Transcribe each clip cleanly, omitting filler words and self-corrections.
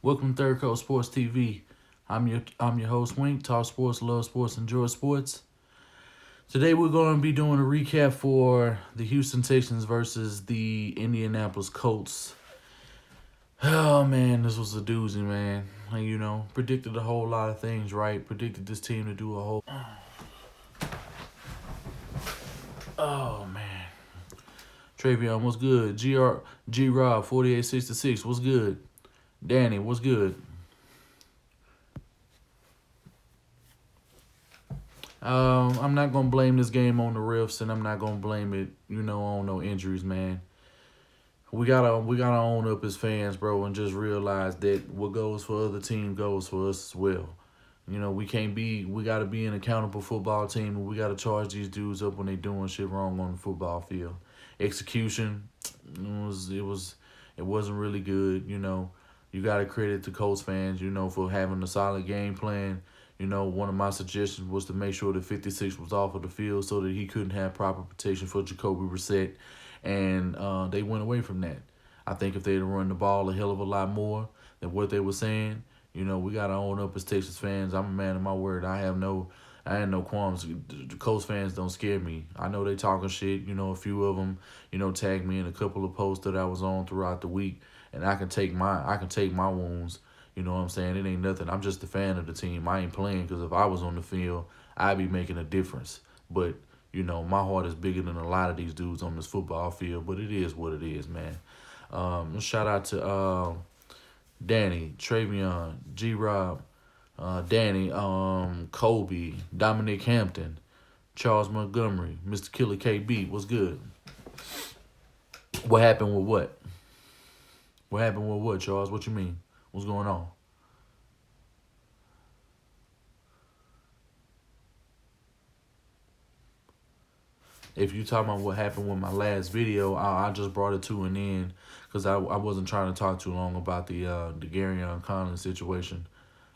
Welcome to Third Coast Sports TV. I'm your host Wink. Talk sports, love sports, enjoy sports. Today we're going to be doing a recap for the Houston Texans versus the Indianapolis Colts. Oh man, this was a doozy, man. And, predicted a whole lot of things, right? Predicted this team to do a whole. Oh man, Travion, what's good? G Rob 4866, what's good? Danny, what's good? I'm not gonna blame this game on the refs, and I'm not gonna blame it, on no injuries, man. We gotta own up as fans, bro, and just realize that what goes for other team goes for us as well. We gotta be an accountable football team, and we gotta charge these dudes up when they doing shit wrong on the football field. Execution, it wasn't really good. You gotta credit the Colts fans, for having a solid game plan. One of my suggestions was to make sure that 56 was off of the field so that he couldn't have proper protection for Jacoby Brissett, and they went away from that. I think if they'd run the ball a hell of a lot more than what they were saying, we gotta own up as Texas fans. I'm a man of my word. I had no qualms. The Colts fans don't scare me. I know they talking shit. A few of them, tagged me in a couple of posts that I was on throughout the week, and I can take my wounds. You know what I'm saying? It ain't nothing. I'm just a fan of the team. I ain't playing because if I was on the field, I'd be making a difference. But, my heart is bigger than a lot of these dudes on this football field. But it is what it is, man. Shout out to Danny, Travion, G-Rob, Danny, Kobe, Dominic Hampton, Charles Montgomery, Mr. Killer KB. What's good? What happened with what? What happened with what, Charles? What you mean? What's going on? If you talking about what happened with my last video, I just brought it to an end because I wasn't trying to talk too long about the Gary Conlon situation.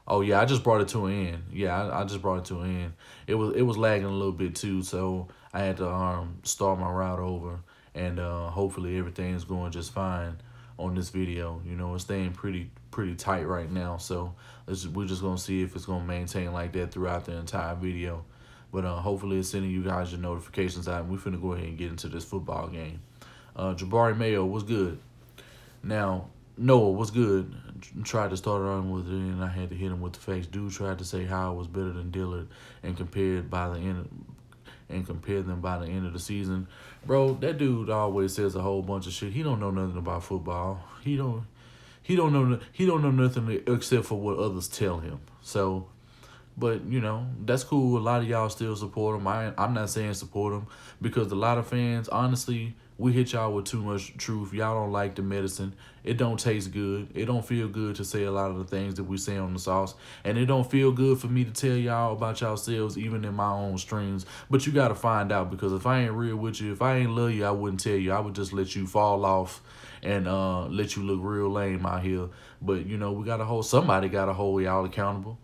Oh yeah, I just brought it to an end. Yeah, I just brought it to an end. It was lagging a little bit too, so I had to start my route over, and hopefully everything's going just fine on this video. It's staying pretty tight right now, so we're just gonna see if it's gonna maintain like that throughout the entire video. But hopefully it's sending you guys your notifications out, and we finna go ahead and get into this football game. Jabari Mayo, what's good? Now, Noah, what's good? Tried to start on with it, and I had to hit him with the face. Dude tried to say how it was better than Dillard and compared them by the end of the season. Bro, that dude always says a whole bunch of shit. He don't know nothing about football. He don't know nothing except for what others tell him. So, but that's cool. A lot of y'all still support him. I'm not saying support him because a lot of fans, honestly, we hit y'all with too much truth. Y'all don't like the medicine. It don't taste good. It don't feel good to say a lot of the things that we say on the sauce. And it don't feel good for me to tell y'all about yourselves, even in my own streams. But you got to find out, because if I ain't real with you, if I ain't love you, I wouldn't tell you. I would just let you fall off and let you look real lame out here. But, somebody got to hold y'all accountable.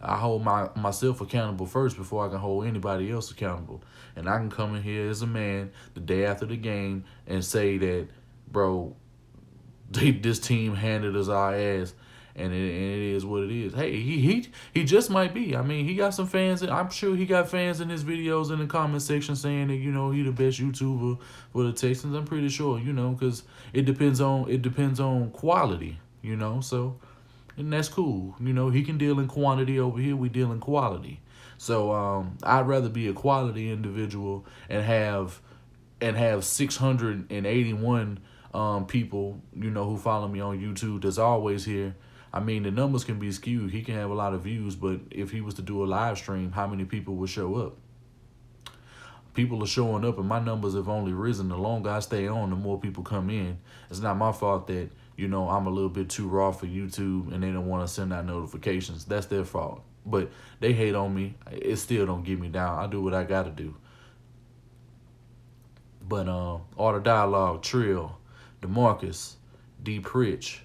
I hold myself accountable first before I can hold anybody else accountable. And I can come in here as a man the day after the game and say that, bro, this team handed us our ass, and it is what it is. Hey, he just might be. I mean, he got some fans. I'm sure he got fans in his videos in the comment section saying that he the best YouTuber for the Texans. I'm pretty sure, because it depends on quality, so. And that's cool. He can deal in quantity over here. We deal in quality. So I'd rather be a quality individual and have 681 people, who follow me on YouTube that's always here. I mean, the numbers can be skewed. He can have a lot of views, but if he was to do a live stream, how many people would show up? People are showing up, and my numbers have only risen. The longer I stay on, the more people come in. It's not my fault that, I'm a little bit too raw for YouTube and they don't want to send out notifications. That's their fault. But they hate on me. It still don't get me down. I do what I got to do. But Art of Dialogue, Trill, DeMarcus, D. Pritch,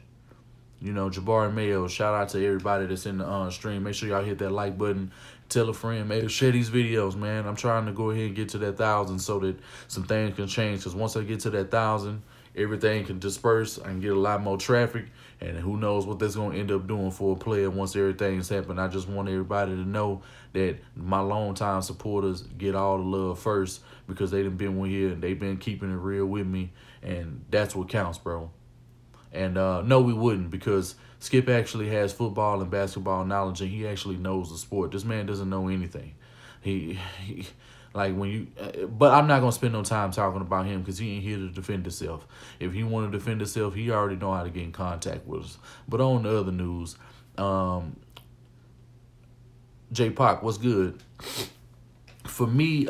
Jabari Mayo, shout out to everybody that's in the stream. Make sure y'all hit that like button. Tell a friend, maybe share these videos, man. I'm trying to go ahead and get to that 1,000 so that some things can change. Because once I get to that 1,000, everything can disperse. I can get a lot more traffic, and who knows what that's going to end up doing for a player once everything's happened. I just want everybody to know that my longtime supporters get all the love first because they done been with here and they've been keeping it real with me, and that's what counts, bro. And no, we wouldn't, because Skip actually has football and basketball knowledge, and he actually knows the sport. This man doesn't know anything. He like when you, but I'm not gonna spend no time talking about him because he ain't here to defend himself. If he want to defend himself, he already know how to get in contact with us. But on the other news, J Pac, what's good? For me,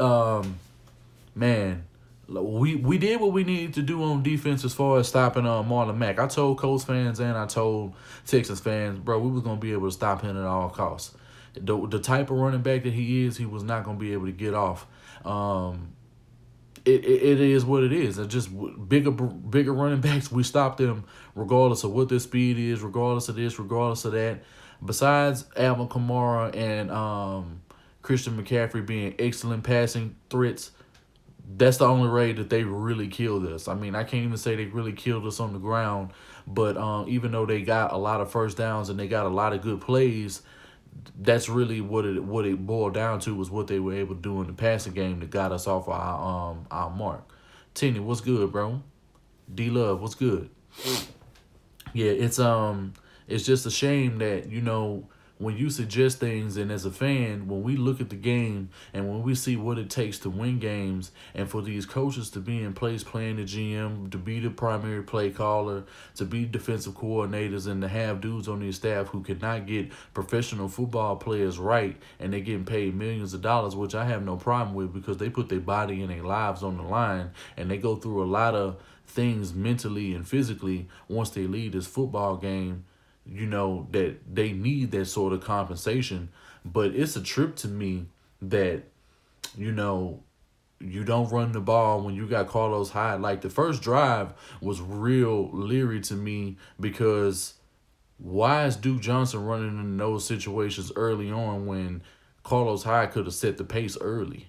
man, we did what we needed to do on defense as far as stopping Marlon Mack. I told Colts fans and I told Texans fans, bro, we was gonna be able to stop him at all costs. The type of running back that he is, he was not gonna be able to get off. It is what it is. It's just bigger running backs. We stop them regardless of what their speed is, regardless of this, regardless of that. Besides Alvin Kamara and Christian McCaffrey being excellent passing threats, that's the only way that they really killed us. I mean, I can't even say they really killed us on the ground, but even though they got a lot of first downs and they got a lot of good plays, that's really what it boiled down to, was what they were able to do in the passing game that got us off our mark. Tenny, what's good, bro? D Love, what's good? Yeah, it's just a shame that, when you suggest things, and as a fan, when we look at the game and when we see what it takes to win games, and for these coaches to be in place playing the GM, to be the primary play caller, to be defensive coordinators, and to have dudes on their staff who cannot get professional football players right, and they're getting paid millions of dollars, which I have no problem with because they put their body and their lives on the line, and they go through a lot of things mentally and physically once they leave this football game, that they need that sort of compensation. But it's a trip to me that, you don't run the ball when you got Carlos Hyde. Like, the first drive was real leery to me because why is Duke Johnson running in those situations early on when Carlos Hyde could have set the pace early?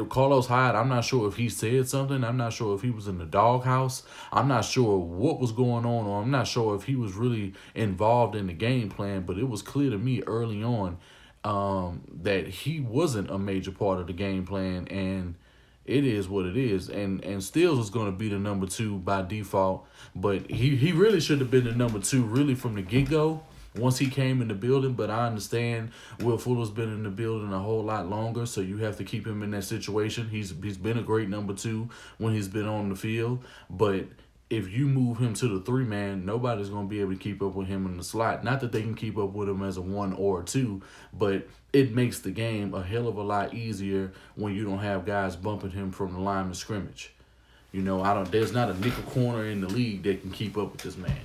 Carlos Hyde, I'm not sure if he said something. I'm not sure if he was in the doghouse. I'm not sure what was going on, or I'm not sure if he was really involved in the game plan. But it was clear to me early on that he wasn't a major part of the game plan, and it is what it is. And Stills was going to be the number 2 by default, but he really should have been the number 2 really from the get-go once he came in the building. But I understand Will Fuller's been in the building a whole lot longer, so you have to keep him in that situation. He's been a great number 2 when he's been on the field, but if you move him to the 3-man, nobody's going to be able to keep up with him in the slot. Not that they can keep up with him as a 1 or a 2, but it makes the game a hell of a lot easier when you don't have guys bumping him from the line of scrimmage. There's not a nickel corner in the league that can keep up with this man.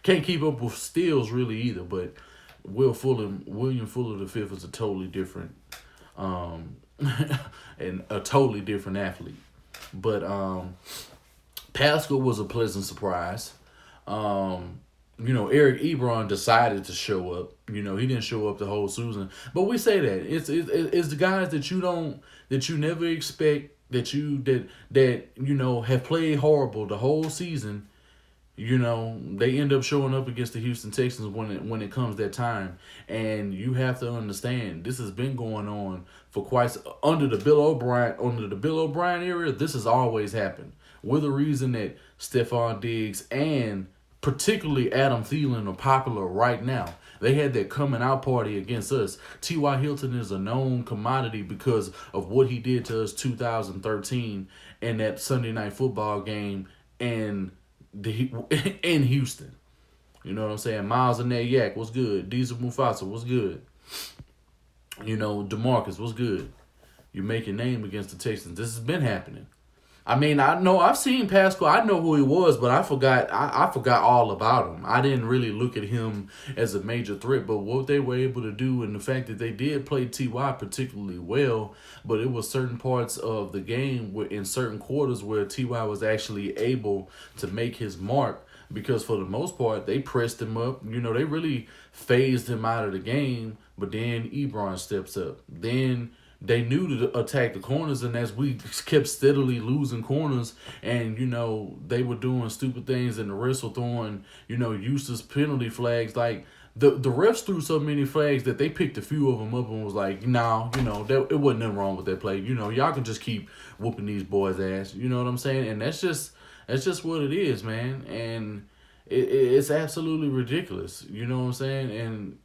Can't keep up with Stills really either, but William Fuller V is a totally different and a totally different athlete. But Pascal was a pleasant surprise. Eric Ebron decided to show up. He didn't show up the whole season, but we say that it's the guys that you never expect, that have played horrible the whole season. They end up showing up against the Houston Texans when it comes that time. And you have to understand, this has been going on for under the Bill O'Brien era. This has always happened. We're the reason that Stephon Diggs and particularly Adam Thielen are popular right now. They had that coming out party against us. T.Y. Hilton is a known commodity because of what he did to us 2013 and that Sunday Night Football game in Houston. You know what I'm saying? Miles and that Yak, what's good? Diesel Mufasa, what's good? DeMarcus, what's good? You make your name against the Texans. This has been happening. I mean, I know I've seen Pascal. I know who he was, but I forgot all about him. I didn't really look at him as a major threat. But what they were able to do, and the fact that they did play T.Y. particularly well, but it was certain parts of the game in certain quarters where T.Y. was actually able to make his mark, because for the most part they pressed him up. They really phased him out of the game. But then Ebron steps up. Then they knew to attack the corners, and as we kept steadily losing corners, and they were doing stupid things, and the refs were throwing useless penalty flags. Like the refs threw so many flags that they picked a few of them up and was like, "No, it wasn't nothing wrong with that play. Y'all can just keep whooping these boys' ass." You know what I'm saying? And that's just what it is, man. And it's absolutely ridiculous. You know what I'm saying? And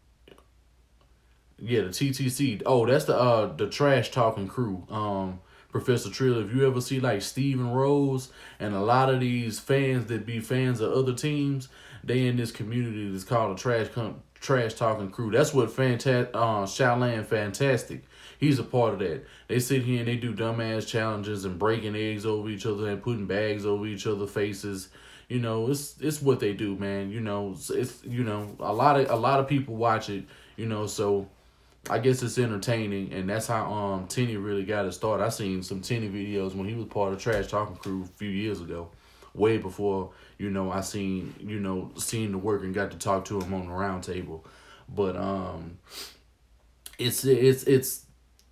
yeah, the TTC. Oh, that's the trash talking crew. Professor Trill, if you ever see like Steven Rose and a lot of these fans that be fans of other teams, they in this community that's called a trash talking crew. That's what Shaolin Fantastic. He's a part of that. They sit here and they do dumbass challenges and breaking eggs over each other and putting bags over each other's faces. It's what they do, man. It's a lot of people watch it. So I guess it's entertaining, and that's how Tenny really got it started. I seen some Tenny videos when he was part of Trash Talking Crew a few years ago, way before I seen the work and got to talk to him on the round table. But it's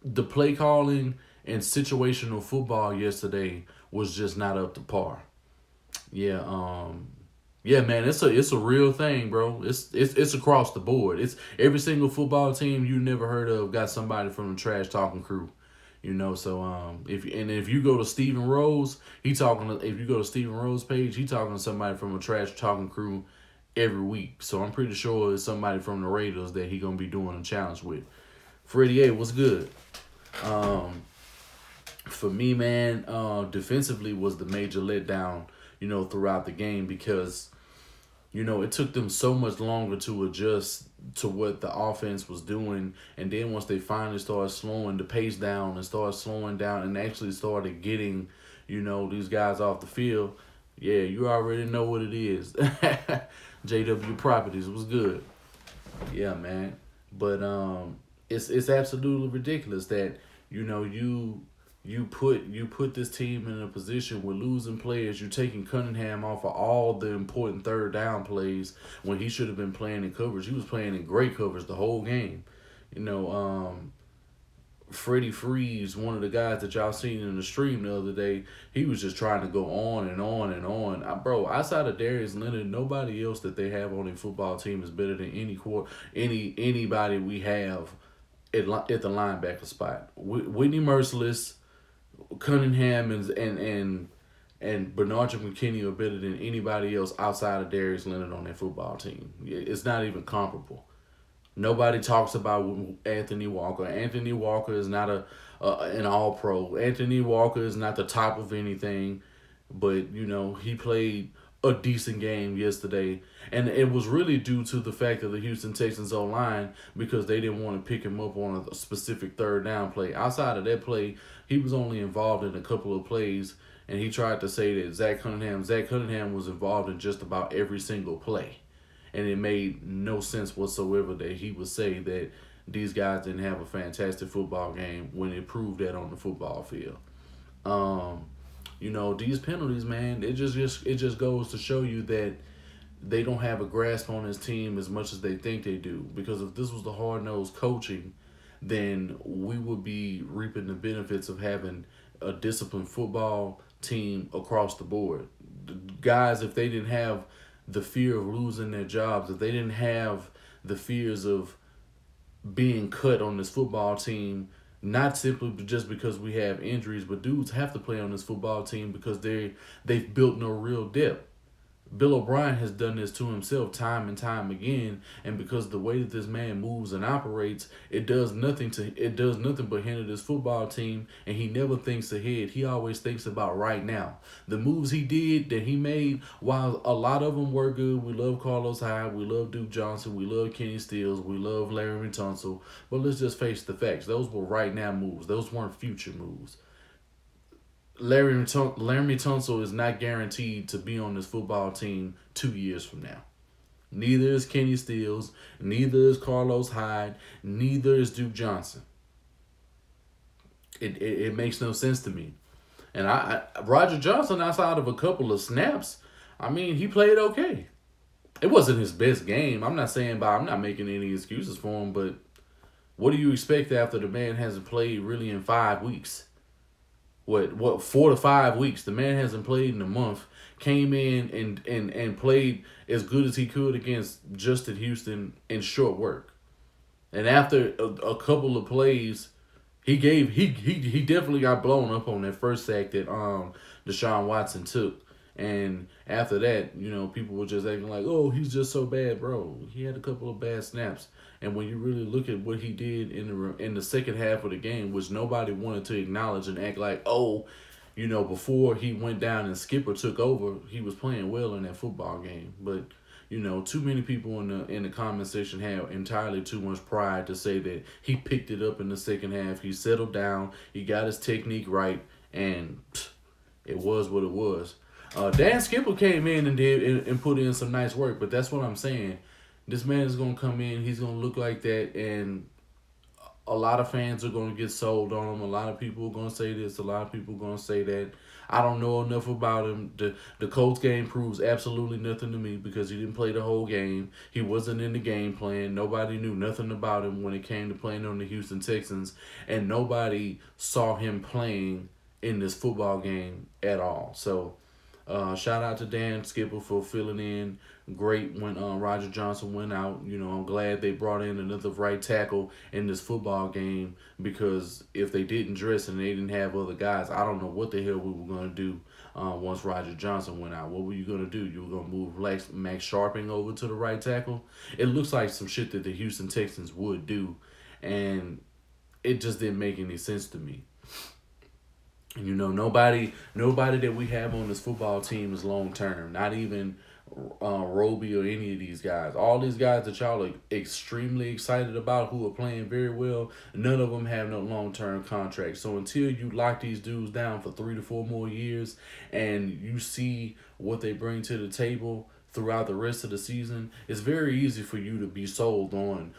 the play calling and situational football yesterday was just not up to par. Yeah, yeah, man, it's a real thing, bro. It's across the board. It's every single football team you never heard of got somebody from the trash talking crew. So if you go to Steven Rose, if you go to Steven Rose page, he talking to somebody from a trash talking crew every week. So I'm pretty sure it's somebody from the Raiders that he gonna be doing a challenge with. Freddie A, what's good? For me, man, defensively was the major letdown, throughout the game because it took them so much longer to adjust to what the offense was doing. And then once they finally started slowing the pace down and started slowing down and actually started getting, these guys off the field, yeah, you already know what it is. JW Properties was good. Yeah, man. But it's absolutely ridiculous that, you put this team in a position with losing players. You're taking Cunningham off of all the important third down plays when he should have been playing in coverage. He was playing in great coverage the whole game. Freddie Freeze, one of the guys that y'all seen in the stream the other day, he was just trying to go on and on and on. Bro, outside of Darius Leonard, nobody else that they have on their football team is better than anybody we have at the linebacker spot. Whitney Merciless, Cunningham and Bernard McKinney are better than anybody else outside of Darius Leonard on that football team. It's not even comparable. Nobody talks about Anthony Walker. Anthony Walker is not an all-pro. Anthony Walker is not the top of anything, but he played a decent game yesterday, and it was really due to the fact of the Houston Texans O-line because they didn't want to pick him up on a specific third down play. Outside of that play, he was only involved in a couple of plays, and he tried to say that Zach Cunningham was involved in just about every single play, and it made no sense whatsoever that he would say that these guys didn't have a fantastic football game when it proved that on the football field. These penalties, man, it just goes to show you that they don't have a grasp on this team as much as they think they do. Because if this was the hard-nosed coaching, then we would be reaping the benefits of having a disciplined football team across the board. The guys, if they didn't have the fear of losing their jobs, if they didn't have the fears of being cut on this football team, not simply just because we have injuries, but dudes have to play on this football team because they've built no real depth. Bill O'Brien has done this to himself time and time again, and because the way that this man moves and operates, it does nothing but hinder this football team, and he never thinks ahead. He always thinks about right now. The moves he made, while a lot of them were good, we love Carlos Hyde, we love Duke Johnson, we love Kenny Stills, we love Larry Tunsil, but let's just face the facts. Those were right now moves. Those weren't future moves. Larry Tunsil is not guaranteed to be on this football team 2 years from now. Neither is Kenny Stills. Neither is Carlos Hyde. Neither is Duke Johnson. It makes no sense to me. And Roger Johnson, outside of a couple of snaps, he played okay. It wasn't his best game. I'm not making any excuses for him, but What do you expect after the man hasn't played really in 5 weeks? What 4 to 5 weeks? The man hasn't played in a month. Came in and played as good as he could against Justin Houston in short work. And after a couple of plays, he definitely got blown up on that first sack that Deshaun Watson took. And after that, people were just acting like, oh, he's just so bad, bro. He had a couple of bad snaps. And when you really look at what he did in the second half of the game, which nobody wanted to acknowledge and act like, oh, before he went down and Skipper took over, he was playing well in that football game. But too many people in the comment section have entirely too much pride to say that he picked it up in the second half. He settled down. He got his technique right, and it was what it was. Dan Skipper came in and put in some nice work, but that's what I'm saying. This man is gonna come in. He's gonna look like that, and a lot of fans are gonna get sold on him. A lot of people are gonna say this. A lot of people are gonna say that. I don't know enough about him. The Colts game proves absolutely nothing to me because he didn't play the whole game. He wasn't in the game plan. Nobody knew nothing about him when it came to playing on the Houston Texans, and nobody saw him playing in this football game at all. So, shout out to Dan Skipper for filling in great when Roger Johnson went out. I'm glad they brought in another right tackle in this football game because if they didn't dress and they didn't have other guys, I don't know what the hell we were going to do once Roger Johnson went out. What were you going to do? You were going to move Max Sharping over to the right tackle? It looks like some shit that the Houston Texans would do, and it just didn't make any sense to me. Nobody that we have on this football team is long term. Not even Roby or any of these guys. All these guys that y'all are extremely excited about who are playing very well, none of them have no long term contracts. So until you lock these dudes down for 3 to 4 more years and you see what they bring to the table throughout the rest of the season, it's very easy for you to be sold on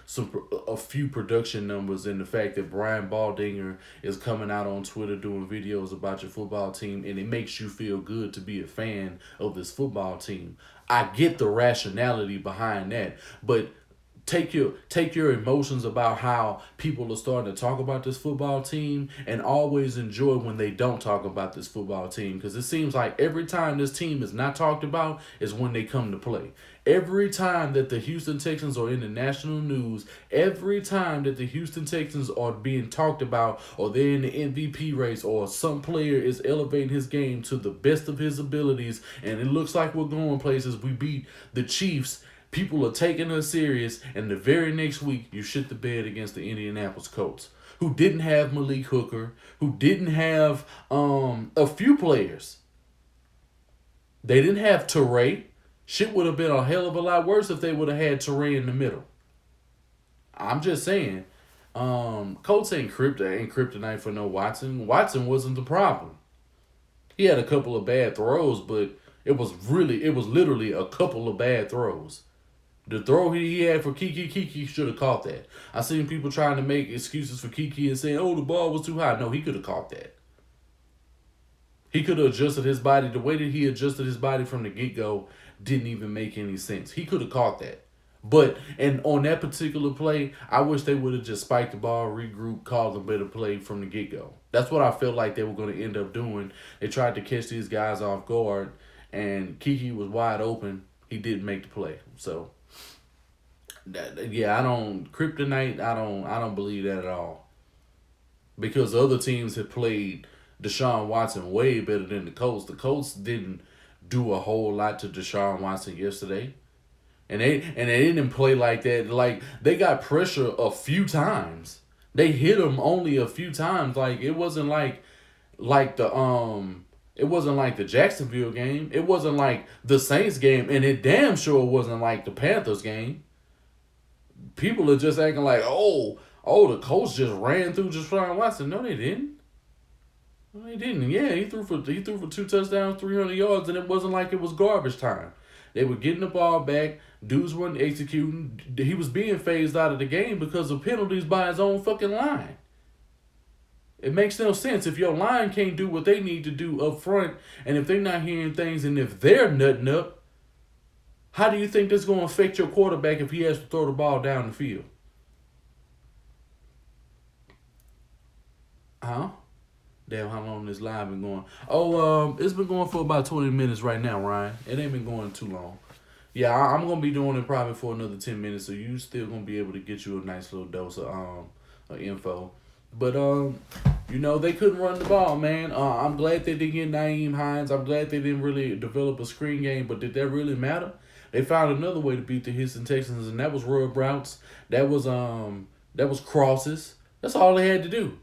a few production numbers and the fact that Brian Baldinger is coming out on Twitter doing videos about your football team, and it makes you feel good to be a fan of this football team. I get the rationality behind that, but take your emotions about how people are starting to talk about this football team and always enjoy when they don't talk about this football team, because it seems like every time this team is not talked about is when they come to play. Every time that the Houston Texans are in the national news, every time that the Houston Texans are being talked about or they're in the MVP race or some player is elevating his game to the best of his abilities and it looks like we're going places, we beat the Chiefs, people are taking us serious, and the very next week, you shit the bed against the Indianapolis Colts, who didn't have Malik Hooker, who didn't have a few players. They didn't have Teray. Shit would have been a hell of a lot worse if they would have had Teray in the middle. I'm just saying, Colts ain't kryptonite for no Watson. Watson wasn't the problem. He had a couple of bad throws, but it was literally a couple of bad throws. The throw he had for Kiki should have caught that. I seen people trying to make excuses for Kiki and saying, oh, the ball was too high. No, he could have caught that. He could have adjusted his body. The way that he adjusted his body from the get-go didn't even make any sense. He could have caught that. And on that particular play, I wish they would have just spiked the ball, regroup, called a better play from the get-go. That's what I felt like they were going to end up doing. They tried to catch these guys off guard, and Kiki was wide open. He didn't make the play. So, yeah, kryptonite, I don't believe that at all. Because other teams have played Deshaun Watson way better than the Colts. The Colts didn't do a whole lot to Deshaun Watson yesterday. And they didn't play like that. Like, they got pressure a few times. They hit him only a few times. Like, it wasn't like the Jacksonville game. It wasn't like the Saints game, and it damn sure wasn't like the Panthers game. People are just acting like, oh, the Colts just ran through Deshaun Watson. No, they didn't. No, they didn't. Yeah, he threw for 2 touchdowns, 300 yards, and it wasn't like it was garbage time. They were getting the ball back. Dudes weren't executing. He was being phased out of the game because of penalties by his own fucking line. It makes no sense. If your line can't do what they need to do up front, and if they're not hearing things, and if they're nutting up, how do you think that's going to affect your quarterback if he has to throw the ball down the field? Huh? Damn, how long this live been going? Oh, it's been going for about 20 minutes right now, Ryan. It ain't been going too long. Yeah, I'm gonna be doing it probably for another 10 minutes, so you still gonna be able to get you a nice little dose of info. But they couldn't run the ball, man. I'm glad they didn't get Naeem Hines. I'm glad they didn't really develop a screen game, but did that really matter? They found another way to beat the Houston Texans, and that was rub routes. That was crosses. That's all they had to do.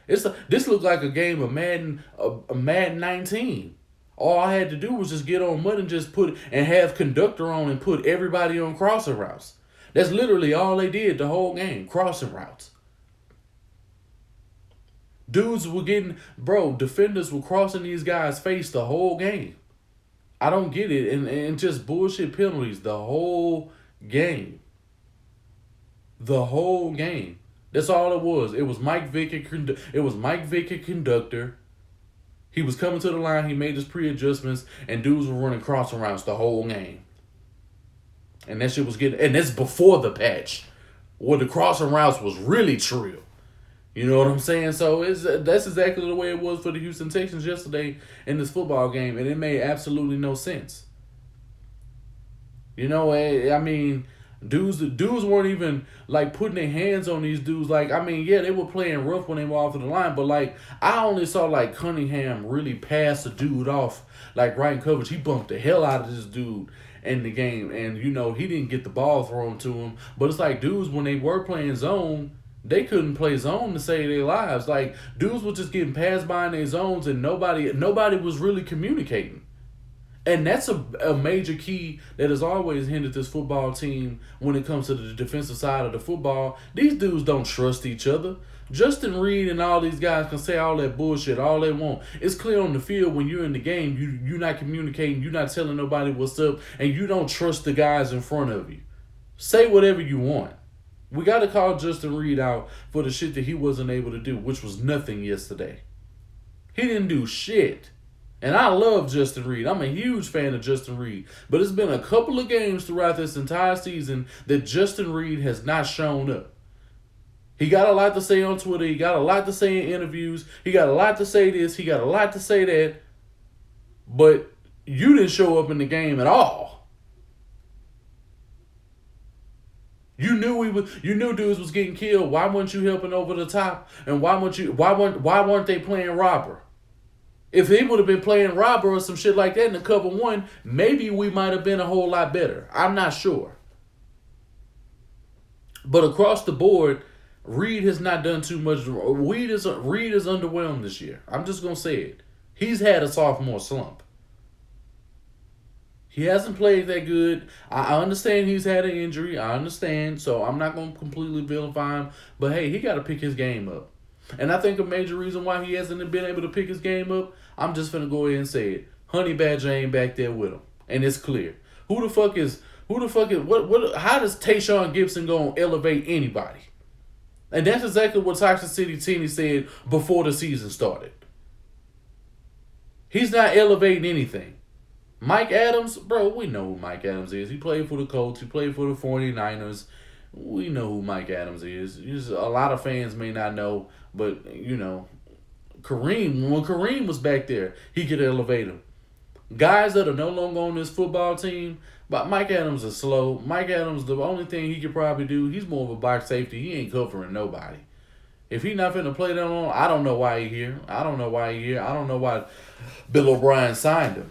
This looked like a game of Madden 19. All I had to do was just get on mud and just put and have conductor on and put everybody on crossing routes. That's literally all they did the whole game, crossing routes. Dudes were defenders were crossing these guys' face the whole game. I don't get it, and just bullshit penalties the whole game. The whole game. That's all it was. It was Mike Vick and conductor. He was coming to the line. He made his pre-adjustments, and dudes were running crossing routes the whole game. And that shit was and that's before the patch, where the crossing routes was really trill. You know what I'm saying? So that's exactly the way it was for the Houston Texans yesterday in this football game, and it made absolutely no sense. I mean, dudes weren't even like putting their hands on these dudes. Like, I mean, yeah, they were playing rough when they were off of the line, but like I only saw like Cunningham really pass a dude off like right in coverage. He bumped the hell out of this dude in the game, and he didn't get the ball thrown to him. But it's like dudes, when they were playing zone, they couldn't play zone to save their lives. Like, dudes were just getting passed by in their zones, and nobody was really communicating. And that's a major key that has always hindered this football team when it comes to the defensive side of the football. These dudes don't trust each other. Justin Reed and all these guys can say all that bullshit all they want. It's clear on the field when you're in the game, you're not communicating, you're not telling nobody what's up, and you don't trust the guys in front of you. Say whatever you want. We got to call Justin Reed out for the shit that he wasn't able to do, which was nothing yesterday. He didn't do shit. And I love Justin Reed. I'm a huge fan of Justin Reed. But it's been a couple of games throughout this entire season that Justin Reed has not shown up. He got a lot to say on Twitter. He got a lot to say in interviews. He got a lot to say this. He got a lot to say that. But you didn't show up in the game at all. You knew dudes was getting killed. Why weren't you helping over the top? And why weren't they playing robber? If they would have been playing robber or some shit like that in the cover one, maybe we might have been a whole lot better. I'm not sure. But across the board, Reed has not done too much. Reed is underwhelmed this year. I'm just going to say it. He's had a sophomore slump. He hasn't played that good. I understand he's had an injury. I understand. So I'm not going to completely vilify him. But hey, he got to pick his game up. And I think a major reason why he hasn't been able to pick his game up, I'm just finna go ahead and say it. Honey Badger ain't back there with him. And it's clear. How does Tayshaun Gibson gonna elevate anybody? And that's exactly what Toxic City Teeny said before the season started. He's not elevating anything. Mike Adams, bro, we know who Mike Adams is. He played for the Colts. He played for the 49ers. We know who Mike Adams is. A lot of fans may not know, but, when Kareem was back there, he could elevate him. Guys that are no longer on this football team, but Mike Adams is slow. Mike Adams, the only thing he could probably do, he's more of a box safety. He ain't covering nobody. If he not finna play that long, I don't know why he here. I don't know why Bill O'Brien signed him.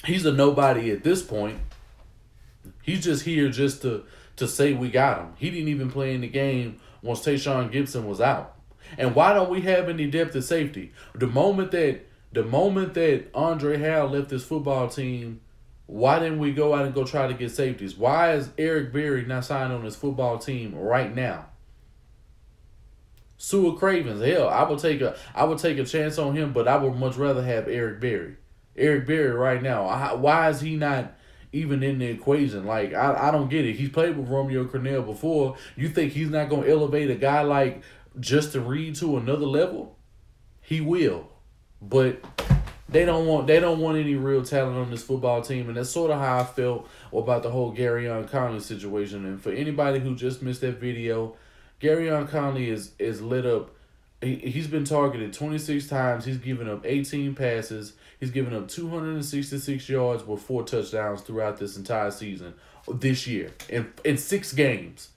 He's a nobody at this point. He's just here just to say we got him. He didn't even play in the game once Tayshaun Gibson was out. And why don't we have any depth at safety? The moment that Andre Howell left this football team, why didn't we go out and go try to get safeties? Why is Eric Berry not signed on this football team right now? Sua Cravens, hell, I would take a chance on him, but I would much rather have Eric Berry. Eric Berry right now. Why is he not even in the equation? Like, I don't get it. He's played with Romeo Crennel before. You think he's not going to elevate a guy like Justin Reed to another level? He will. But they don't want any real talent on this football team, and that's sort of how I felt about the whole Garyon Conley situation. And for anybody who just missed that video, Garyon Conley is lit up He's been targeted 26 times. He's given up 18 passes. He's given up 266 yards with 4 touchdowns throughout this entire season this year in 6 games.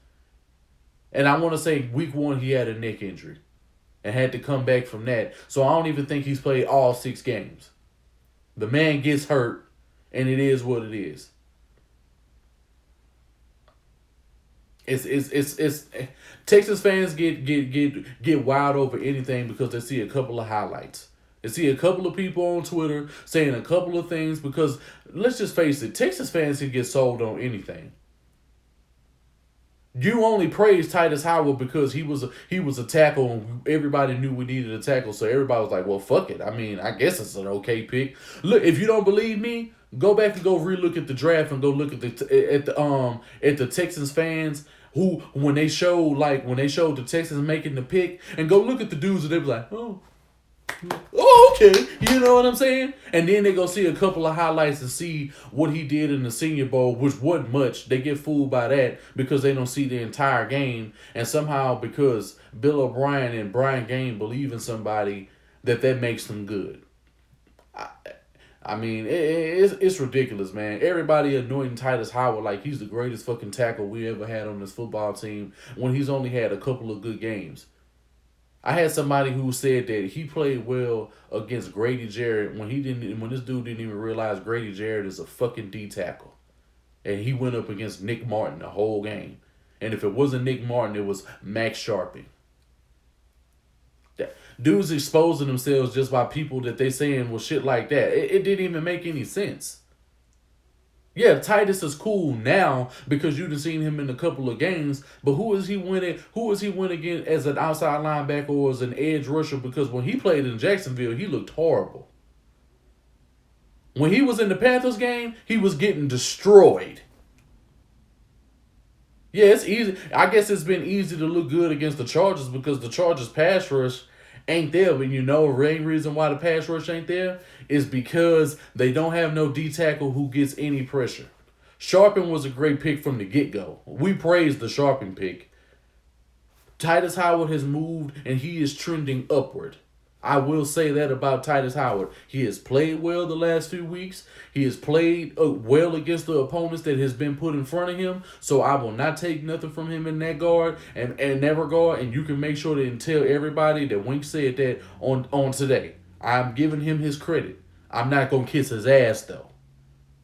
And I want to say week 1 he had a neck injury and had to come back from that. So I don't even think he's played all 6 games. The man gets hurt, and it is what it is. It's Texas fans get wild over anything because they see a couple of highlights. They see a couple of people on Twitter saying a couple of things because let's just face it, Texas fans can get sold on anything. You only praise Titus Howard because he was a tackle and everybody knew we needed a tackle, so everybody was like, well, fuck it. I mean, I guess it's an okay pick. Look, if you don't believe me, go back and go relook at the draft and go look at the Texans fans who when they showed the Texans making the pick, and go look at the dudes and they be like, oh, okay. You know what I'm saying? And then they go see a couple of highlights and see what he did in the Senior Bowl, which wasn't much. They get fooled by that because they don't see the entire game. And somehow because Bill O'Brien and Brian Game believe in somebody, that makes them good. I mean, it's ridiculous, man. Everybody anointing Titus Howard like he's the greatest fucking tackle we ever had on this football team when he's only had a couple of good games. I had somebody who said that he played well against Grady Jarrett when this dude didn't even realize Grady Jarrett is a fucking D tackle. And he went up against Nick Martin the whole game. And if it wasn't Nick Martin, it was Max Sharping. Dudes exposing themselves just by people that they saying was shit like that. It didn't even make any sense. Yeah, Titus is cool now because you done seen him in a couple of games, but who is he winning? Who is he winning against as an outside linebacker or as an edge rusher? Because when he played in Jacksonville, he looked horrible. When he was in the Panthers game, he was getting destroyed. Yeah, it's easy. I guess it's been easy to look good against the Chargers because the Chargers pass rush ain't there. But you know, the main reason why the pass rush ain't there is because they don't have no D tackle who gets any pressure. Sharpen was a great pick from the get-go. We praised the Sharpen pick. Titus Howard has moved and he is trending upward. I will say that about Titus Howard. He has played well the last few weeks. He has played well against the opponents that has been put in front of him. So I will not take nothing from him in that guard and that regard. And you can make sure to tell everybody that Wink said that on today. I'm giving him his credit. I'm not going to kiss his ass, though.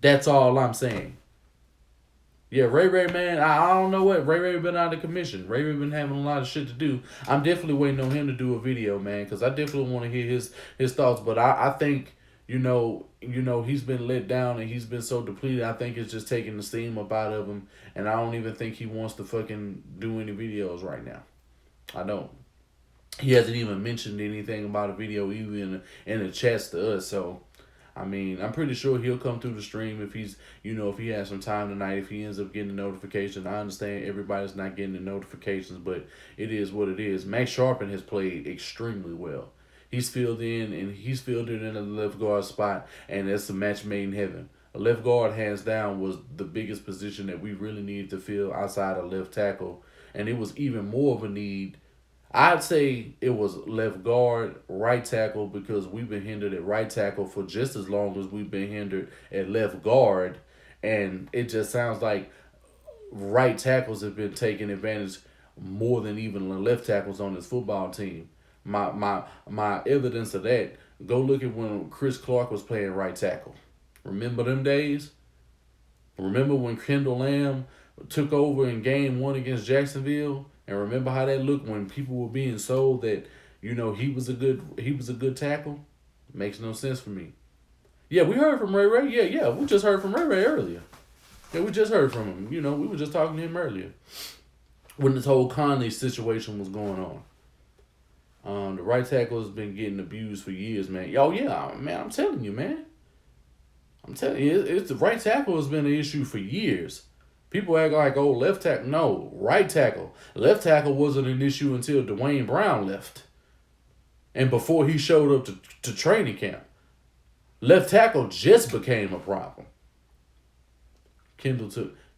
That's all I'm saying. Yeah, Ray, man, I don't know what. Ray been out of commission. Ray been having a lot of shit to do. I'm definitely waiting on him to do a video, man, because I definitely want to hear his thoughts. But I think, you know, he's been let down and he's been so depleted. I think it's just taking the steam up out of him. And I don't even think he wants to fucking do any videos right now. I don't. He hasn't even mentioned anything about a video even in the chats to us, so... I mean, I'm pretty sure he'll come through the stream if if he has some time tonight, if he ends up getting the notification. I understand everybody's not getting the notifications, but it is what it is. Max Sharpen has played extremely well. He's filled in the left guard spot, and that's a match made in heaven. A left guard, hands down, was the biggest position that we really needed to fill outside of left tackle, and it was even more of a need. I'd say it was left guard, right tackle, because we've been hindered at right tackle for just as long as we've been hindered at left guard. And it just sounds like right tackles have been taking advantage more than even the left tackles on this football team. My evidence of that, go look at when Chris Clark was playing right tackle. Remember them days? Remember when Kendall Lamb took over in game 1 against Jacksonville? And remember how that looked when people were being sold that, he was a good tackle? Makes no sense for me. Yeah, we heard from Ray. Yeah, we just heard from Ray earlier. Yeah, we just heard from him. We were just talking to him earlier when this whole Conley situation was going on. The right tackle has been getting abused for years, man. Oh, yeah, man, I'm telling you, man. I'm telling you, it's the right tackle has been an issue for years. People act like, left tackle. No, right tackle. Left tackle wasn't an issue until Dwayne Brown left. And before he showed up to training camp. Left tackle just became a problem. Kendall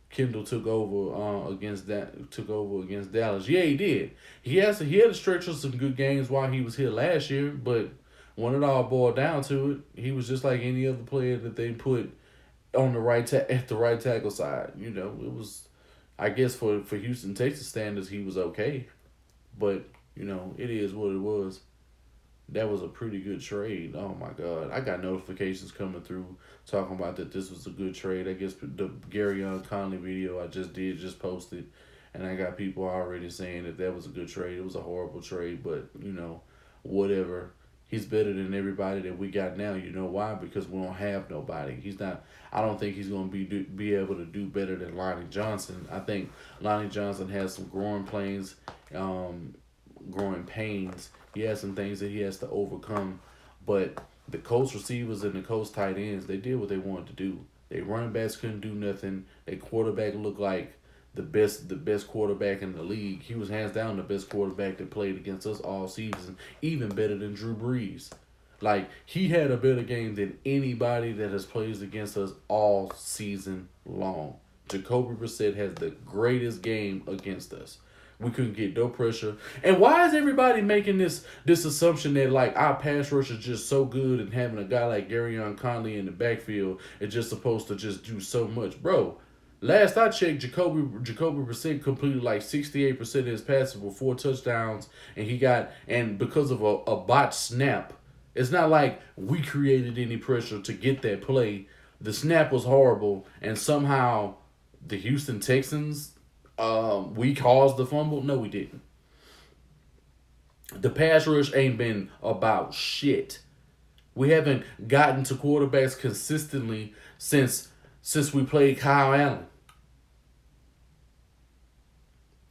Kendall took over against Dallas. Yeah, he did. He had a stretch of some good games while he was here last year, but when it all boiled down to it, he was just like any other player that they put on the at the right tackle side. It was, I guess, for Houston Texas standards, he was okay, but it is what it was. That was a pretty good trade. Oh my God, I got notifications coming through talking about that this was a good trade. I guess the Gary Conley video I just posted, and I got people already saying that was a good trade. It was a horrible trade, but whatever. He's better than everybody that we got now. You know why? Because we don't have nobody. He's not. I don't think he's going to be able to do better than Lonnie Johnson. I think Lonnie Johnson has some growing pains. He has some things that he has to overcome. But the Colts receivers and the Colts tight ends, they did what they wanted to do. They running backs couldn't do nothing. Their quarterback looked like the best quarterback in the league. He was hands down the best quarterback that played against us all season, even better than Drew Brees. Like, he had a better game than anybody that has played against us all season long. Jacoby Brissett has the greatest game against us. We couldn't get no pressure. And why is everybody making this assumption that, like, our pass rush is just so good and having a guy like Gary Conley in the backfield is just supposed to just do so much? Bro, last I checked, Jacoby Brissett completed like 68% of his passes with 4 touchdowns, and because of a botched snap, it's not like we created any pressure to get that play. The snap was horrible, and somehow the Houston Texans, we caused the fumble. No, we didn't. The pass rush ain't been about shit. We haven't gotten to quarterbacks consistently since we played Kyle Allen.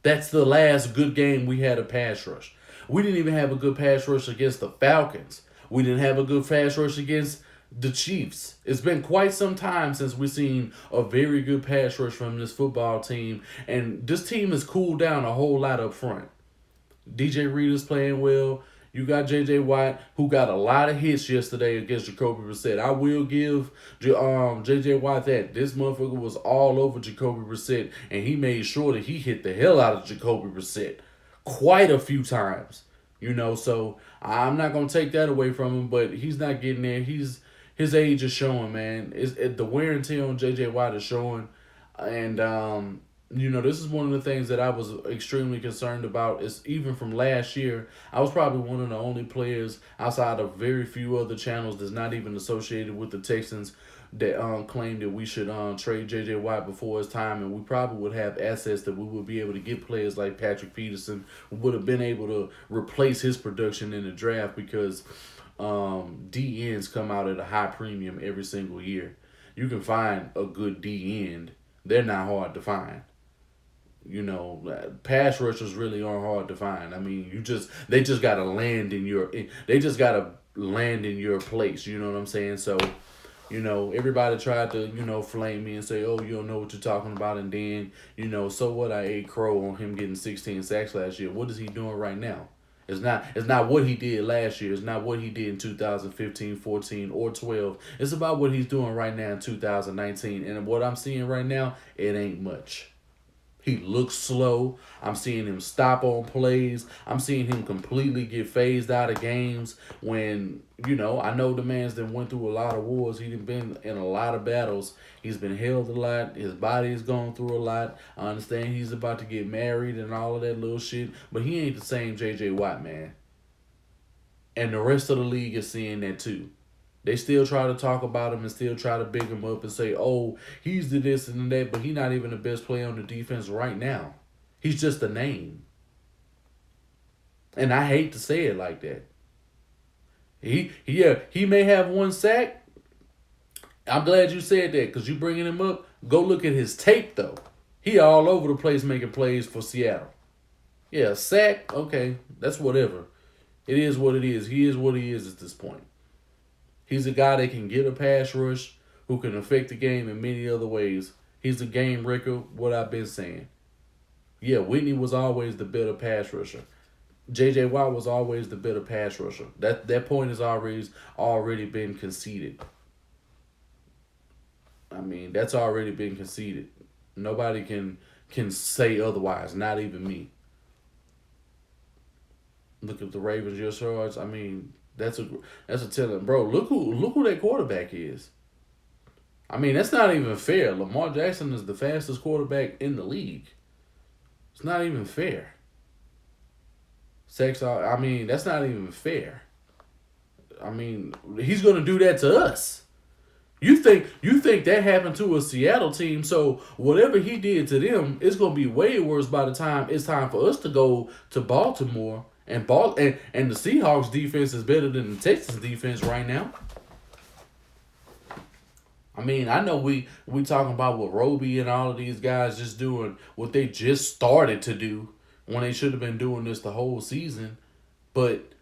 That's the last good game we had a pass rush. We didn't even have a good pass rush against the Falcons. We didn't have a good pass rush against the Chiefs. It's been quite some time since we've seen a very good pass rush from this football team. And this team has cooled down a whole lot up front. DJ Reed is playing well. You got J.J. Watt, who got a lot of hits yesterday against Jacoby Brissett. I will give J.J. Watt that. This motherfucker was all over Jacoby Brissett, and he made sure that he hit the hell out of Jacoby Brissett quite a few times. So I'm not going to take that away from him, but he's not getting there. His age is showing, man. The wear and tear on J.J. Watt is showing, and this is one of the things that I was extremely concerned about. Is even from last year, I was probably one of the only players outside of very few other channels that's not even associated with the Texans that claimed that we should trade J.J. Watt before his time, and we probably would have assets that we would be able to get players like Patrick Peterson, who would have been able to replace his production in the draft because D-ends come out at a high premium every single year. You can find a good D-end. They're not hard to find. Pass rushers really aren't hard to find. I mean, they just gotta land in your place. You know what I'm saying? So, everybody tried to, flame me and say, oh, you don't know what you're talking about. And then, so what? I ate crow on him getting 16 sacks last year. What is he doing right now? It's not what he did last year. It's not what he did in 2015, 14, or 12. It's about what he's doing right now in 2019. And what I'm seeing right now, it ain't much. He looks slow. I'm seeing him stop on plays. I'm seeing him completely get phased out of games when, I know the man's that went through a lot of wars. He's been in a lot of battles. He's been held a lot. His body has gone through a lot. I understand he's about to get married and all of that little shit, but he ain't the same J.J. Watt, man. And the rest of the league is seeing that too. They still try to talk about him and still try to big him up and say, oh, he's the this and that, but he's not even the best player on the defense right now. He's just a name. And I hate to say it like that. He may have 1 sack. I'm glad you said that because you bringing him up. Go look at his tape, though. He all over the place making plays for Seattle. Yeah, sack, okay, that's whatever. It is what it is. He is what he is at this point. He's a guy that can get a pass rush, who can affect the game in many other ways. He's a game wrecker, what I've been saying. Yeah, Whitney was always the better pass rusher. J.J. Watt was always the better pass rusher. That point has already been conceded. I mean, that's already been conceded. Nobody can say otherwise. Not even me. Look at the Ravens yards. I mean, that's a telling, bro. Look who that quarterback is. I mean, that's not even fair. Lamar Jackson is the fastest quarterback in the league. It's not even fair. I mean, that's not even fair. I mean, he's gonna do that to us. You think that happened to a Seattle team? So whatever he did to them, it's gonna be way worse by the time it's time for us to go to Baltimore. And the Seahawks defense is better than the Texans defense right now. I mean, I know we talking about what Roby and all of these guys just doing what they just started to do when they should have been doing this the whole season. But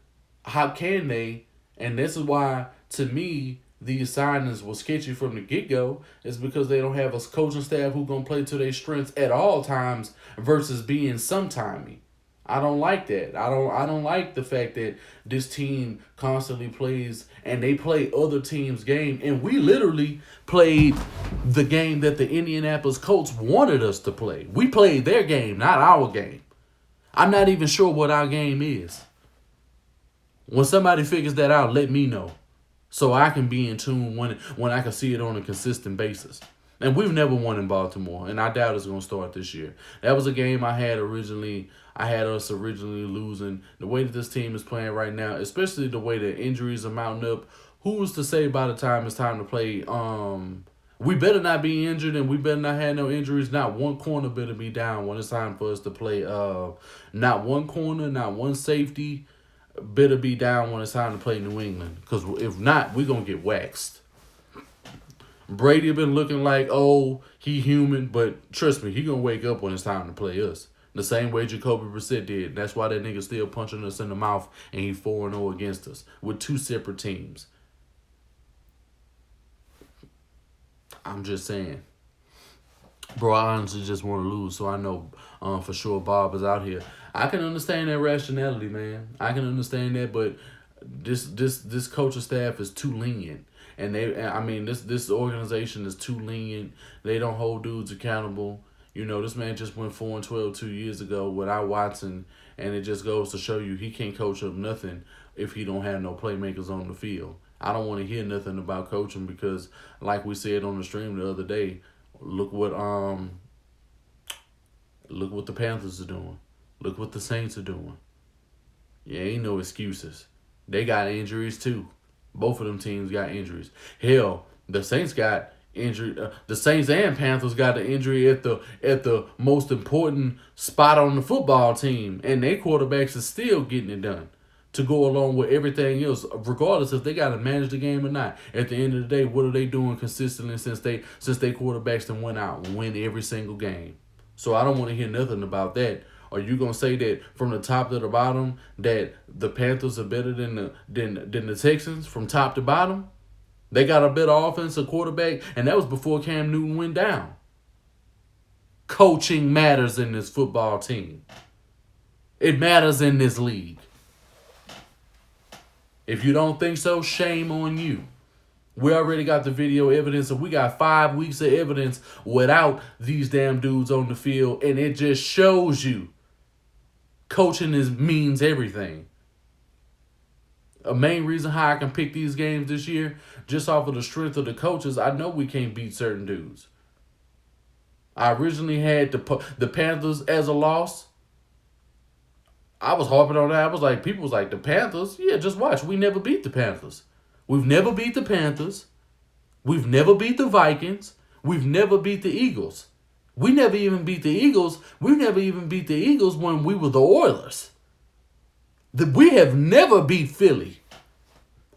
how can they? And this is why, to me, these signings were sketchy from the get-go, is because they don't have a coaching staff who going to play to their strengths at all times versus being sometimey. I don't like that. I don't like the fact that this team constantly plays and they play other teams' game. And we literally played the game that the Indianapolis Colts wanted us to play. We played their game, not our game. I'm not even sure what our game is. When somebody figures that out, let me know, so I can be in tune when I can see it on a consistent basis. And we've never won in Baltimore, and I doubt it's going to start this year. That was a game I had us originally losing. The way that this team is playing right now, especially the way the injuries are mounting up, who's to say by the time it's time to play, we better not be injured and we better not have no injuries. Not one corner better be down when it's time for us to play. Not one corner, not one safety better be down when it's time to play New England. Because if not, we're going to get waxed. Brady been looking like, oh, he human, but trust me, he going to wake up when it's time to play us. The same way Jacoby Brissett did. That's why that nigga still punching us in the mouth and he 4-0 against us with two separate teams. I'm just saying. Bro, I honestly just want to lose, so I know for sure Bob is out here. I can understand that rationality, man. I can understand that, but this coaching staff is too lenient. And this organization is too lenient. They don't hold dudes accountable. You know, this man just went 4-12 2 years ago without Watson, and it just goes to show you he can't coach up nothing if he don't have no playmakers on the field. I don't want to hear nothing about coaching because, like we said on the stream the other day, look what the Panthers are doing. Look what the Saints are doing. Yeah, ain't no excuses. They got injuries too. Both of them teams got injuries. Hell, the Saints got injury. The Saints and Panthers got the injury at the most important spot on the football team, and their quarterbacks are still getting it done to go along with everything else, regardless if they got to manage the game or not. At the end of the day, what are they doing consistently since they quarterbacks done went out and win every single game? So I don't want to hear nothing about that. Are you gonna say that from the top to the bottom that the Panthers are better than the Texans from top to bottom? They got a better offensive quarterback, and that was before Cam Newton went down. Coaching matters in this football team. It matters in this league. If you don't think so, shame on you. We already got the video evidence, and we got 5 weeks of evidence without these damn dudes on the field, and it just shows you coaching means everything. A main reason how I can pick these games this year, just off of the strength of the coaches, I know we can't beat certain dudes. I originally had the Panthers as a loss. I was harping on that. I was like, people was like, the Panthers? Yeah, just watch. We never beat the Panthers. We've never beat the Panthers. We've never beat the Vikings. We've never beat the Eagles. We never even beat the Eagles. We never even beat the Eagles when we were the Oilers. We have never beat Philly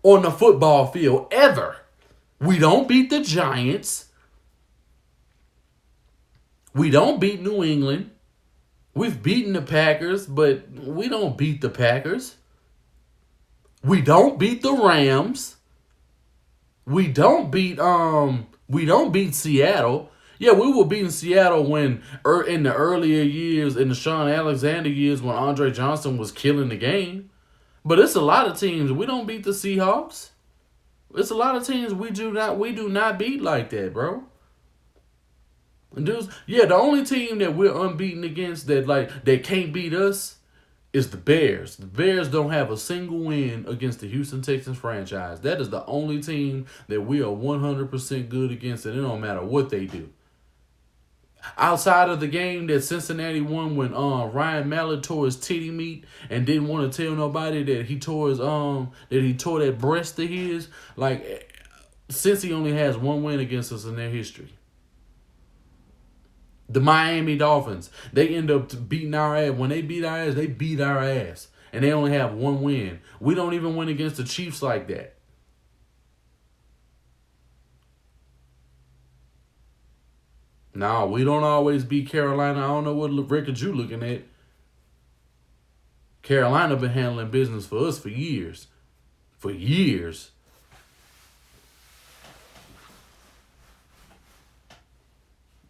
on the football field, ever. We don't beat the Giants. We don't beat New England. We've beaten the Packers, but we don't beat the Packers. We don't beat the Rams. We don't beat Seattle. Yeah, we were beating Seattle when in the earlier years, in the Sean Alexander years when Andre Johnson was killing the game. But it's a lot of teams. We don't beat the Seahawks. It's a lot of teams we do not beat like that, bro. Dudes, yeah, the only team that we're unbeaten against that can't beat us is the Bears. The Bears don't have a single win against the Houston Texans franchise. That is the only team that we are 100% good against, and it don't matter what they do. Outside of the game that Cincinnati won when Ryan Mallett tore his titty meat and didn't want to tell nobody that he tore that breast of his, like since he only has one win against us in their history. The Miami Dolphins, they end up beating our ass. When they beat our ass, they beat our ass. And they only have one win. We don't even win against the Chiefs like that. No, we don't always beat Carolina. I don't know what record you looking at. Carolina been handling business for us for years. For years.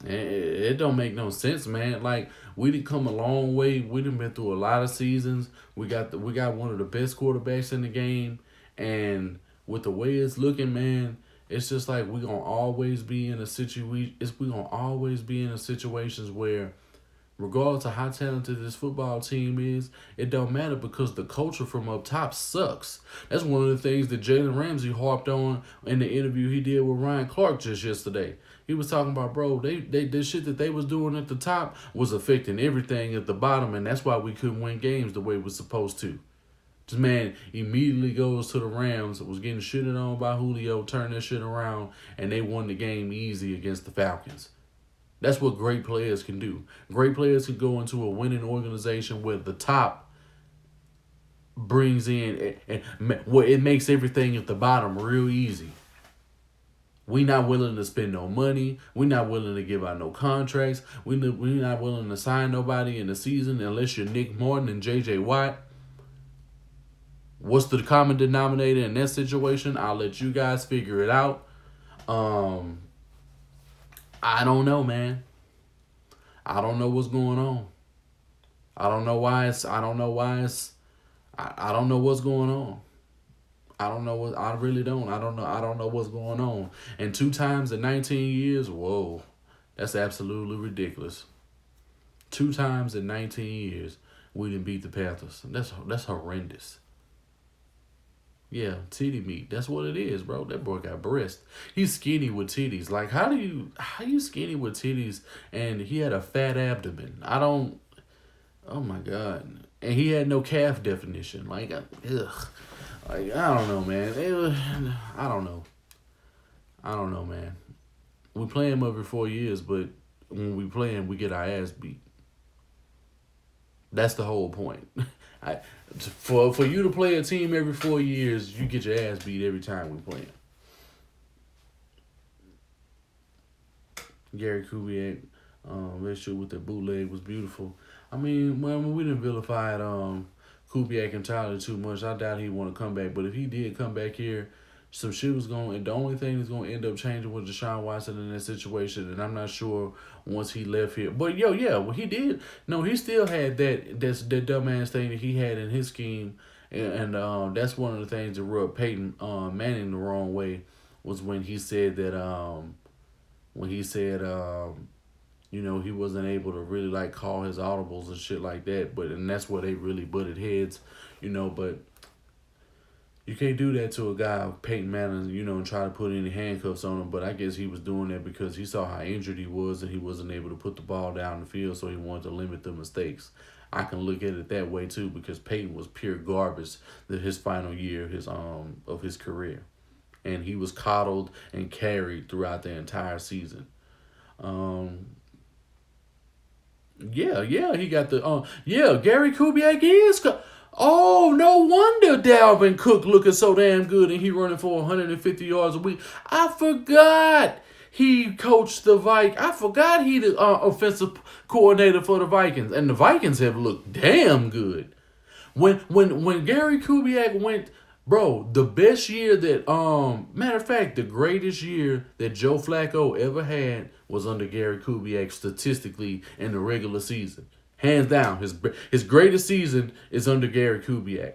It don't make no sense, man. Like we done come a long way. We done been through a lot of seasons. We got one of the best quarterbacks in the game, and with the way it's looking, man, it's just like we gonna always be in a situation. We gonna always be in a situations where, regardless of how talented this football team is, it don't matter because the culture from up top sucks. That's one of the things that Jalen Ramsey harped on in the interview he did with Ryan Clark just yesterday. He was talking about, bro, the shit that they was doing at the top was affecting everything at the bottom, and that's why we couldn't win games the way we was supposed to. This man immediately goes to the Rams, was getting shitted on by Julio, turned that shit around, and they won the game easy against the Falcons. That's what great players can do. Great players can go into a winning organization where the top brings in and where it makes everything at the bottom real easy. We not willing to spend no money. We not willing to give out no contracts. We not willing to sign nobody in the season unless you're Nick Martin and J.J. Watt. What's the common denominator in that situation? I'll let you guys figure it out. I don't know, man. I don't know what's going on. I don't know why it's. I don't know why it's. I don't know what's going on. I don't know what. I really don't. I don't know. I don't know what's going on. And 2 times in 19 years, whoa, that's absolutely ridiculous. 2 times in 19 years, we didn't beat the Panthers. That's horrendous. Yeah, titty meat. That's what it is, bro. That boy got breast. He's skinny with titties. Like, how you skinny with titties and he had a fat abdomen? I don't. Oh my god. And he had no calf definition. Like, ugh. Like, I don't know, man. I don't know. I don't know, man. We play him every 4 years, but when we play him, we get our ass beat. That's the whole point. For you to play a team every 4 years, you get your ass beat every time we play him. Gary Kubiak, that shit with the bootleg was beautiful. I mean, when we didn't vilify Kubiak entirely too much, I doubt he'd want to come back. But if he did come back here, some shit was going, and the only thing that's going to end up changing was Deshaun Watson in that situation, and I'm not sure once he left here. But well, he did. No, he still had that dumbass thing that he had in his scheme, and that's one of the things that rubbed Peyton Manning the wrong way was when he said that he wasn't able to really like call his audibles and shit like that. And that's where they really butted heads, but. You can't do that to a guy, Peyton Manning, and try to put any handcuffs on him. But I guess he was doing that because he saw how injured he was and he wasn't able to put the ball down the field, so he wanted to limit the mistakes. I can look at it that way too because Peyton was pure garbage his final year of his career, and he was coddled and carried throughout the entire season. He got the Gary Kubiak is. Oh, no wonder Dalvin Cook looking so damn good and he running for 150 yards a week. I forgot he coached the Vikings. I forgot he the offensive coordinator for the Vikings. And the Vikings have looked damn good. When Gary Kubiak went, bro, the best year that, matter of fact, the greatest year that Joe Flacco ever had was under Gary Kubiak statistically in the regular season. Hands down, his greatest season is under Gary Kubiak.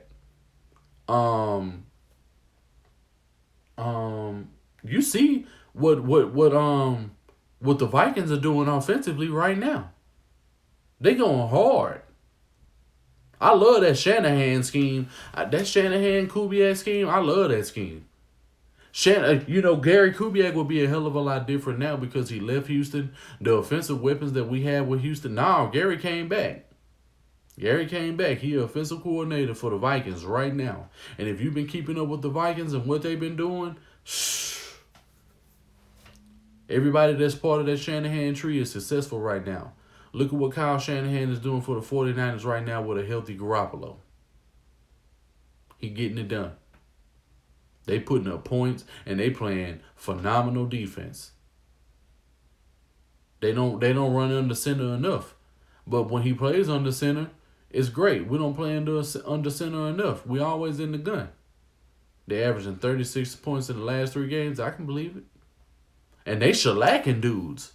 You see what what the Vikings are doing offensively right now. They going hard. I love that Shanahan scheme. That Shanahan Kubiak scheme, I love that scheme. Gary Kubiak would be a hell of a lot different now because he left Houston. The offensive weapons that we had with Houston, Gary came back. Gary came back. He offensive coordinator for the Vikings right now. And if you've been keeping up with the Vikings and what they've been doing, everybody that's part of that Shanahan tree is successful right now. Look at what Kyle Shanahan is doing for the 49ers right now with a healthy Garoppolo. He getting it done. They putting up points and they playing phenomenal defense. They don't run under center enough. But when he plays under center, it's great. We don't play under center enough. We always in the gun. They averaging 36 points in the last 3 games. I can believe it. And they shellacking dudes.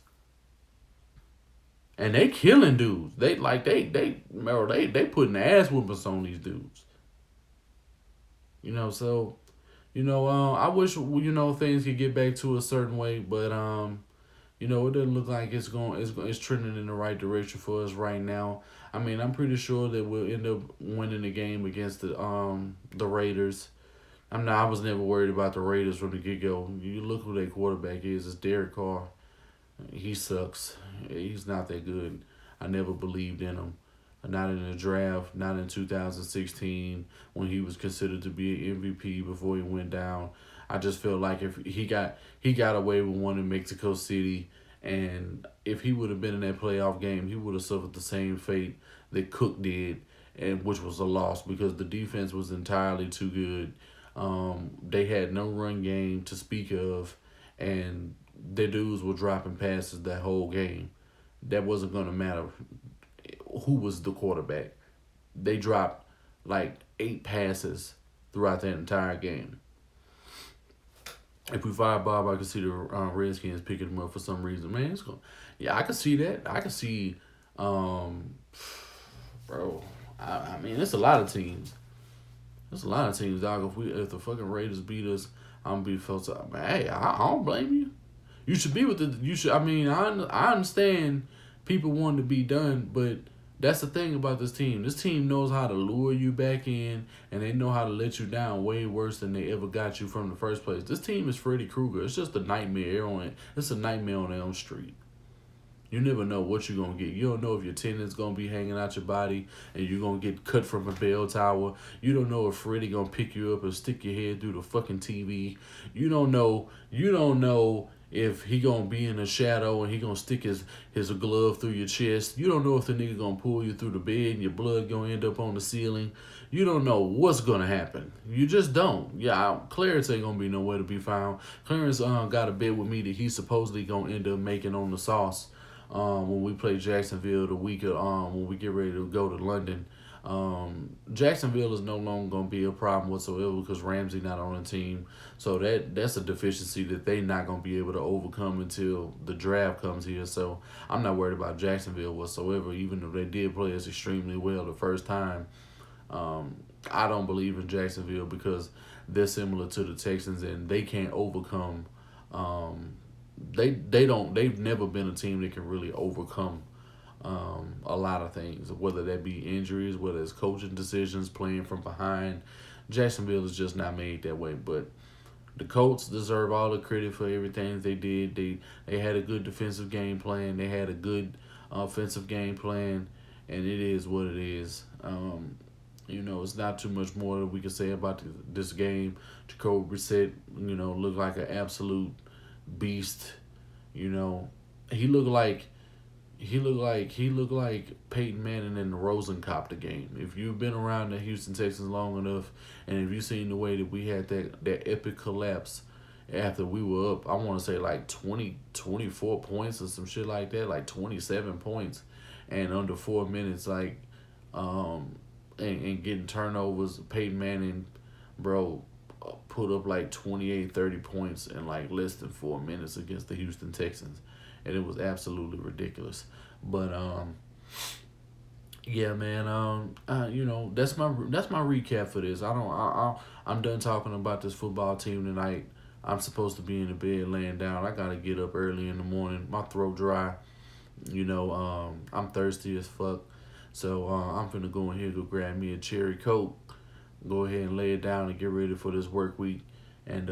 And they killing dudes. They putting ass whoopers on these dudes. So I wish things could get back to a certain way, but it doesn't look like it's trending in the right direction for us right now. I mean, I'm pretty sure that we'll end up winning the game against the Raiders. I was never worried about the Raiders from the get-go. You look who their quarterback is. It's Derek Carr. He sucks. He's not that good. I never believed in him. Not in the draft, not in 2016 when he was considered to be an MVP before he went down. I just feel like if he got away with one in Mexico City, and if he would have been in that playoff game, he would have suffered the same fate that Cook did, and which was a loss because the defense was entirely too good. They had no run game to speak of, and their dudes were dropping passes that whole game. That wasn't going to matter who was the quarterback. They dropped like 8 passes throughout that entire game. If we fire Bob, I can see the Redskins picking him up for some reason. Man, it's going. Yeah, I can see that. I can see, bro. I mean, it's a lot of teams. There's a lot of teams, dog. If the fucking Raiders beat us, I'm gonna be felt up. Hey, I don't blame you. You should be with the. You should. I mean, I understand people want to be done, but that's the thing about this team. This team knows how to lure you back in, and they know how to let you down way worse than they ever got you from the first place. This team is Freddy Krueger. It's just a nightmare It's a nightmare on Elm Street. You never know what you're going to get. You don't know if your tendon's going to be hanging out your body and you're going to get cut from a bell tower. You don't know if Freddy going to pick you up and stick your head through the fucking TV. You don't know if he going to be in the shadow and he going to stick his glove through your chest. You don't know if the nigga going to pull you through the bed and your blood going to end up on the ceiling. You don't know what's going to happen. You just don't. Yeah, Clarence ain't going to be nowhere to be found. Clarence got a bet with me that he's supposedly going to end up making on the sauce. When we play Jacksonville the week of when we get ready to go to London. Jacksonville is no longer gonna be a problem whatsoever because Ramsey not on the team. So that's a deficiency that they not gonna be able to overcome until the draft comes here. So I'm not worried about Jacksonville whatsoever, even though they did play us extremely well the first time. I don't believe in Jacksonville because they're similar to the Texans and they can't overcome they've never been a team that can really overcome a lot of things, whether that be injuries, whether it's coaching decisions, playing from behind. Jacksonville is just not made that way, but the Colts deserve all the credit for everything they did. They had a good defensive game plan. They had a good offensive game plan, and it is what it is. It's not too much more that we can say about this game. Jacoby Brissett, looked like an absolute beast. He looked like Peyton Manning in the Rosencopter game. If you've been around the Houston Texans long enough, and if you've seen the way that we had that epic collapse after we were up, I want to say like 24 points or some shit like that, like 27 points, and under 4 minutes, and getting turnovers. Peyton Manning, bro, put up like 28, 30 points in like less than 4 minutes against the Houston Texans. And it was absolutely ridiculous. But yeah, man, that's my recap for this. I'm done talking about this football team tonight. I'm supposed to be in the bed laying down. I gotta get up early in the morning. My throat dry. I'm thirsty as fuck. So I'm finna go in here, go grab me a cherry coke, go ahead and lay it down and get ready for this work week, and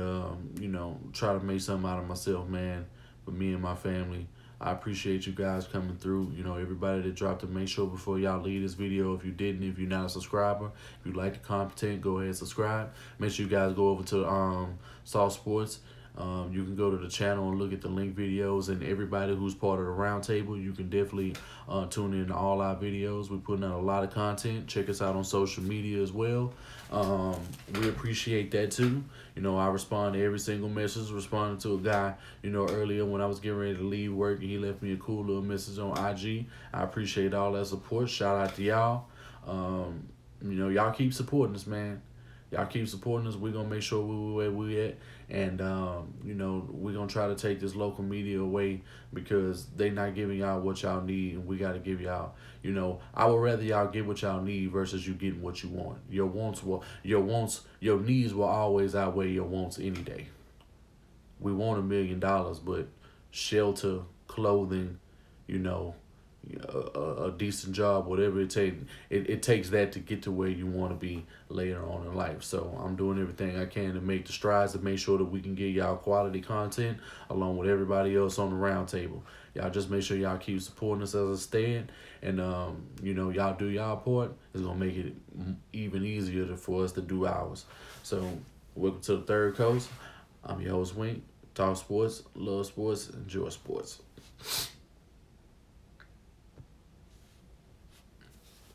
try to make something out of myself, man, for me and my family. I appreciate you guys coming through. Everybody that dropped it, make sure before y'all leave this video, if you didn't, if you're not a subscriber, if you like the content, go ahead and subscribe. Make sure you guys go over to Soft Sports. You can go to the channel and look at the link videos, and everybody who's part of the roundtable, you can definitely tune in to all our videos. We're putting out a lot of content. Check us out on social media as well. We appreciate that too. I respond to every single message. Responded to a guy, earlier when I was getting ready to leave work, and he left me a cool little message on IG. I appreciate all that support. Shout out to y'all. Y'all keep supporting us, man. Y'all keep supporting us. We're going to make sure we're where we at. And, we're going to try to take this local media away because they not giving y'all what y'all need. And we got to give y'all, I would rather y'all get what y'all need versus you getting what you want. Your needs will always outweigh your wants any day. We want $1 million, but shelter, clothing, a decent job, whatever it takes. It takes that to get to where you want to be later on in life. So I'm doing everything I can to make the strides to make sure that we can get y'all quality content along with everybody else on the round table. Y'all just make sure y'all keep supporting us as a stand, and y'all do y'all part. It's gonna make it even easier for us to do ours. So welcome to the Third Coast. I'm your host Wink. Talk sports, love sports, enjoy sports.